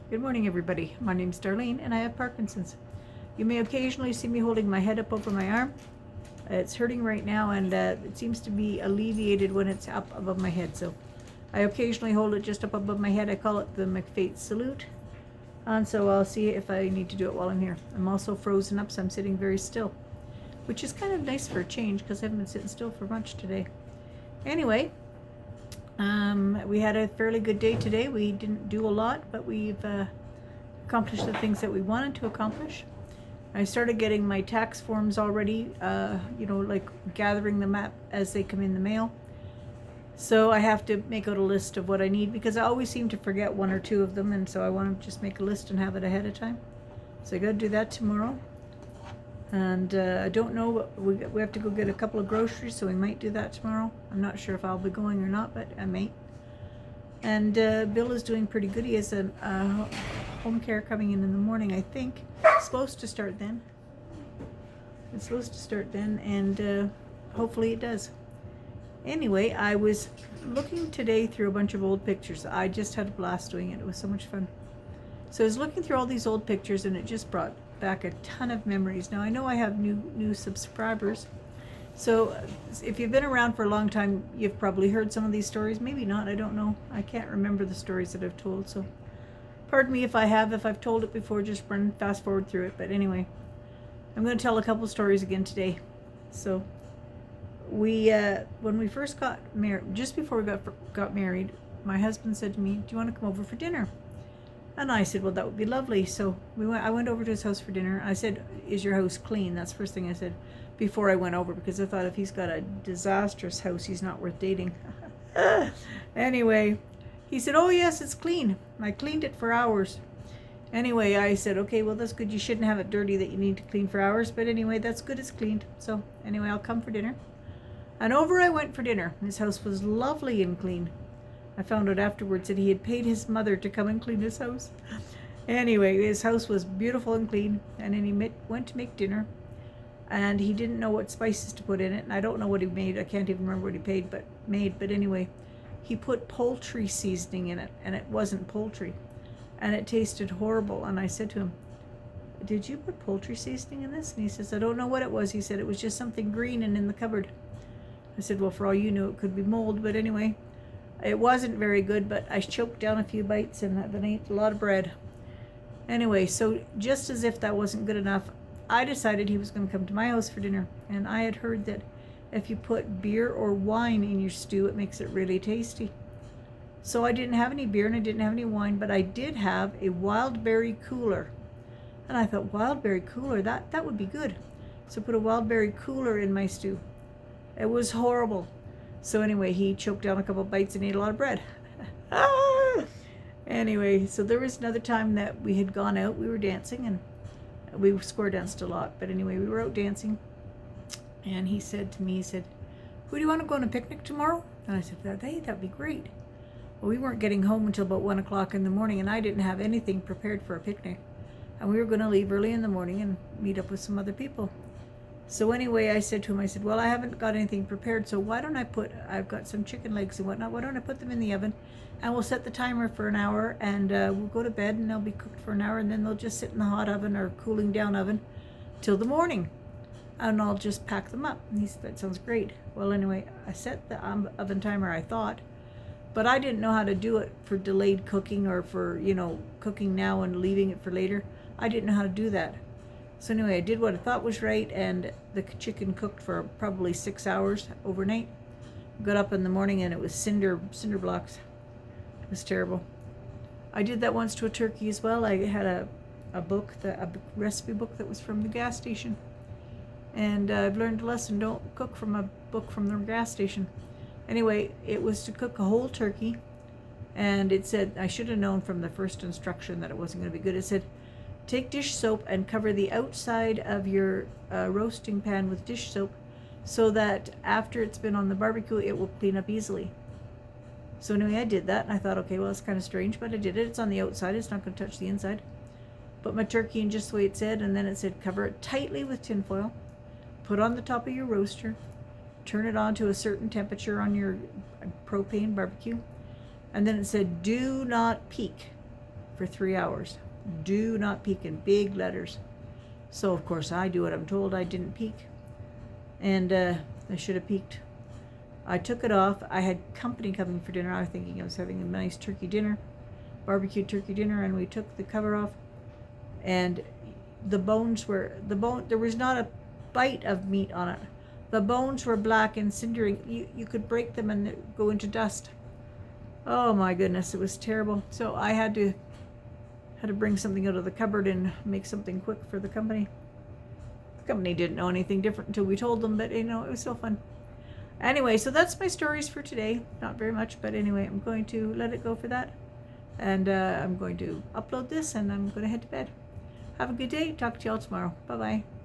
Good morning, everybody. My name's Darlene, and I have Parkinson's. You may occasionally see me holding my head up over my arm. It's hurting right now, and it seems to be alleviated when it's up above my head. So I occasionally hold it just up above my head. I call it the McFate salute. And so I'll see if I need to do it while I'm here. I'm also frozen up, so I'm sitting very still, which is kind of nice for a change because I haven't been sitting still for much today. Anyway, we had a fairly good day today. We didn't do a lot, but we've accomplished the things that we wanted to accomplish. I started getting my tax forms already, like gathering them up as they come in the mail. So I have to make out a list of what I need because I always seem to forget one or two of them, and so I want to just make a list and have it ahead of time. So I got to do that tomorrow. And I don't know, but we have to go get a couple of groceries, so we might do that tomorrow. I'm not sure if I'll be going or not, but I might. And Bill is doing pretty good. He has a home care coming in the morning, I think. It's supposed to start then. And hopefully it does. Anyway, I was looking today through a bunch of old pictures. I just had a blast doing it. It was so much fun. So I was looking through all these old pictures, and it just brought back a ton of memories. Now I know I have new subscribers, so if you've been around for a long time, you've probably heard some of these stories. Maybe not, I don't know. I can't remember the stories that I've told, so pardon me if I've told it before. Just run fast forward through it. But anyway, I'm going to tell a couple stories again today. So we when we first got married, just before we got married, my husband said to me, "Do you want to come over for dinner?" And I said, well, that would be lovely. So I went over to his house for dinner. I said, is your house clean? That's the first thing I said before I went over, because I thought if he's got a disastrous house, he's not worth dating. Anyway, he said, oh, yes, it's clean. I cleaned it for hours. Anyway, I said, okay, well, that's good. You shouldn't have it dirty that you need to clean for hours. But anyway, that's good. It's cleaned. So anyway, I'll come for dinner. And over I went for dinner. His house was lovely and clean. I found out afterwards that he had paid his mother to come and clean his house. Anyway, his house was beautiful and clean, and then he went to make dinner, and he didn't know what spices to put in it, and I don't know what he made. I can't even remember what he made, but anyway, he put poultry seasoning in it, and it wasn't poultry, and it tasted horrible. And I said to him, did you put poultry seasoning in this? And he says, I don't know what it was. He said, it was just something green and in the cupboard. I said, well, for all you know, it could be mold, but anyway, it wasn't very good, but I choked down a few bites and then ate a lot of bread. Anyway, so just as if that wasn't good enough, I decided he was going to come to my house for dinner. And I had heard that if you put beer or wine in your stew, it makes it really tasty. So I didn't have any beer and I didn't have any wine, but I did have a wild berry cooler. And I thought, wild berry cooler, that would be good. So I put a wild berry cooler in my stew. It was horrible. So anyway, he choked down a couple of bites and ate a lot of bread. Anyway, so there was another time that we had gone out. We were dancing, and we square danced a lot. But anyway, we were out dancing. And he said to me, who do you want to go on a picnic tomorrow? And I said, hey, that'd be great. Well, we weren't getting home until about 1 o'clock in the morning, and I didn't have anything prepared for a picnic. And we were going to leave early in the morning and meet up with some other people. So anyway, I said to him, well, I haven't got anything prepared, so why don't I've got some chicken legs and whatnot, why don't I put them in the oven, and we'll set the timer for an hour, and we'll go to bed, and they'll be cooked for an hour, and then they'll just sit in the hot oven or cooling down oven till the morning, and I'll just pack them up. And he said, that sounds great. Well, anyway, I set the oven timer, I thought, but I didn't know how to do it for delayed cooking or for, cooking now and leaving it for later. I didn't know how to do that. So anyway, I did what I thought was right, and the chicken cooked for probably 6 hours overnight. Got up in the morning and it was cinder blocks. It was terrible. I did that once to a turkey as well. I had a recipe book that was from the gas station, and I've learned a lesson: don't cook from a book from the gas station. Anyway, it was to cook a whole turkey, and it said, I should have known from the first instruction that it wasn't going to be good. It said, take dish soap and cover the outside of your roasting pan with dish soap so that after it's been on the barbecue, it will clean up easily. So anyway, I did that, and I thought, okay, well, it's kind of strange, but I did it. It's on the outside. It's not going to touch the inside. Put my turkey in just the way it said, and then it said cover it tightly with tin foil, put on the top of your roaster, turn it on to a certain temperature on your propane barbecue, and then it said, do not peek. for 3 hours. Do not peek, in big letters. So of course I do what I'm told. I didn't peek, and I should have peeked. I took it off. I had company coming for dinner. I was thinking I was having a nice turkey dinner, barbecue turkey dinner, and we took the cover off, and there was not a bite of meat on it. The bones were black and cindering. You could break them and go into dust. Oh my goodness, it was terrible. So I had to bring something out of the cupboard and make something quick for the company. The company didn't know anything different until we told them, but it was so fun. Anyway, so that's my stories for today. Not very much, but anyway, I'm going to let it go for that. And I'm going to upload this, and I'm going to head to bed. Have a good day. Talk to y'all tomorrow. Bye-bye.